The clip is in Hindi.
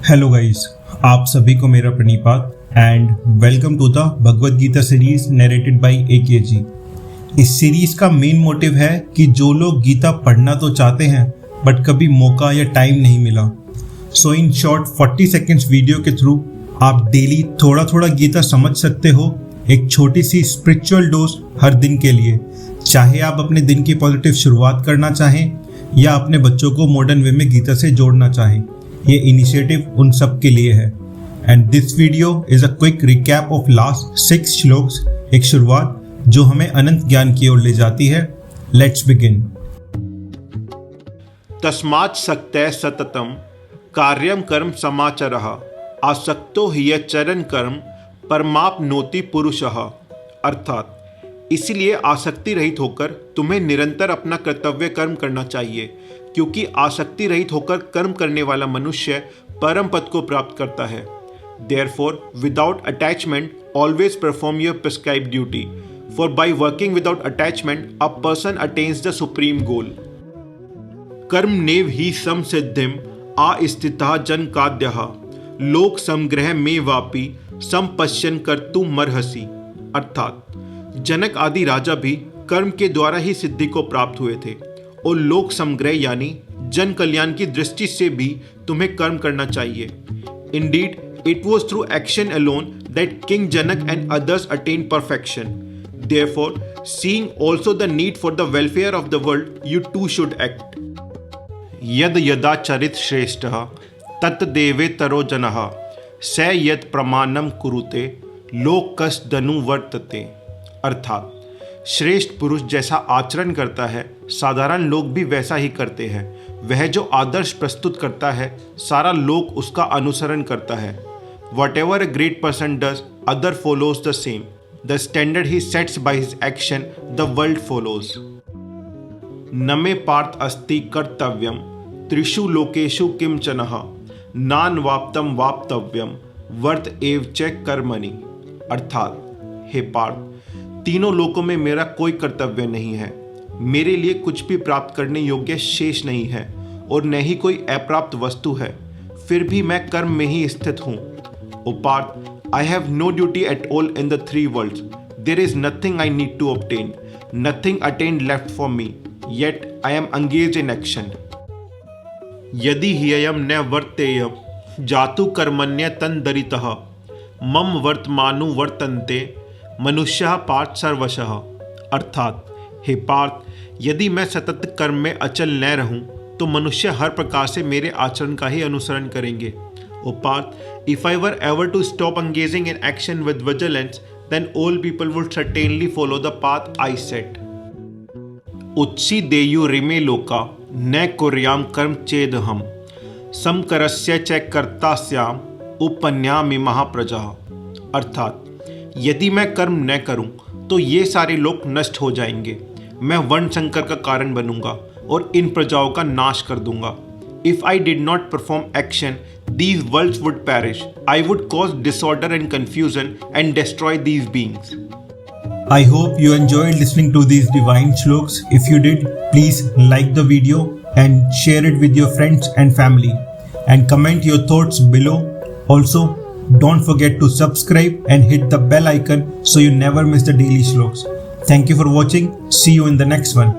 हेलो गाइस, आप सभी को मेरा प्रणिपात and welcome to the Bhagavad Gita series narrated by AKG। इस सीरीज का मेन मोटिव है कि जो लोग गीता पढ़ना तो चाहते हैं बट कभी मौका या टाइम नहीं मिला, सो इन शॉर्ट 40 सेकेंड्स वीडियो के थ्रू आप डेली थोड़ा थोड़ा गीता समझ सकते हो। एक छोटी सी स्पिरिचुअल डोज हर दिन के लिए, चाहे आप अपने दिन की पॉजिटिव शुरुआत करना चाहें या अपने बच्चों को मॉडर्न वे में गीता से जोड़ना चाहें। ये इनिशिएटिव उन सब के लिए है। And this video is a quick recap of last 6 shlokas, एक शुरुआत जो हमें अनंत ज्ञान की ओर ले जाती है। Let's begin. तस्मात् सक्तः सततम कार्यम कर्म समाचरः आसक्तो हि चरण कर्म परमाप्नोति पुरुषः। अर्थात इसलिए आसक्ति रहित होकर तुम्हें निरंतर अपना कर्तव्य कर्म करना चाहिए, क्योंकि आसक्ति रहित होकर कर्म करने वाला मनुष्य परम पद को प्राप्त करता है। Therefore, without attachment, always perform your prescribed duty. For by working without attachment, a person attains the supreme goal. कर्मनेव ही समसिद्धिम आस्थितः जनकाद्यः लोक समग्रह में वापि संपश्यन कर्तुमर्हसि। अर्थात जनक आदि राजा भी कर्म के द्वारा ही सिद्धि को प्राप्त हुए थे और लोक समग्रह यानी जन कल्याण की दृष्टि से भी तुम्हें कर्म करना चाहिए। Indeed, it was through action alone that King Janak and others attained perfection. Therefore, seeing also the need for the welfare of the world, you too should act. यद यदा चरित श्रेष्ठः तत् देवेतरो जनः स यत् प्रमाणम कुरुते लोकस्दनु वर्तते। अर्थात श्रेष्ठ पुरुष जैसा आचरण करता है, साधारण लोग भी वैसा ही करते हैं। वह जो आदर्श प्रस्तुत करता है, सारा लोक उसका अनुसरण करता है। Whatever a great person does, other follows the same. The standard he sets by his action, the world follows. न मे पार्थ अस्ति कर्तव्यम त्रिषु लोकेषु किंचनः नान्वाप्तं वाप्तव्यम वर्त एव च कर्मणि। अर्थात हे पार्थ, तीनों लोकों में मेरा कोई कर्तव्य नहीं है, मेरे लिए कुछ भी प्राप्त करने योग्य शेष नहीं है और न ही कोई अप्राप्त वस्तु है, फिर भी मैं कर्म में ही स्थित हूँ। ओ Partha, I have no duty at all in the 3 worlds. There is nothing I need to obtain, nothing attained left for me, yet I am engaged in action. यदि ह्ययं न वर्तेयं जातु कर्मण्य तन्दरितः मम वर्तमानु वर्तन्ते मनुष्यः पार्थ सर्वशः। अर्थात हे पार्थ, यदि मैं सतत कर्म में अचल न रहूं तो मनुष्य हर प्रकार से मेरे आचरण का ही अनुसरण करेंगे। ओ Partha, if I were ever to stop engaging in action with vigilance, then all people would certainly follow the path I set. उत्सी देयु रिमे लोका न कुर्याम कर्म चेदहम समकरस्य च कर्तास्याम उपन्यामि महाप्रजा। अर्थात यदि मैं कर्म न करूं तो ये सारे लोग नष्ट हो जाएंगे, मैं वर्ण संकर का कारण बनूंगा और इन प्रजाओं का नाश कर दूंगा। If I did not perform action, these worlds would perish. I would cause disorder and confusion and destroy these beings. I hope you enjoyed listening to these divine shloks. If you did, please like the video and share it with your friends and family and comment your thoughts below. Also, don't forget to subscribe and hit the bell icon so you never miss the daily shloks. Thank you for watching. See you in the next one.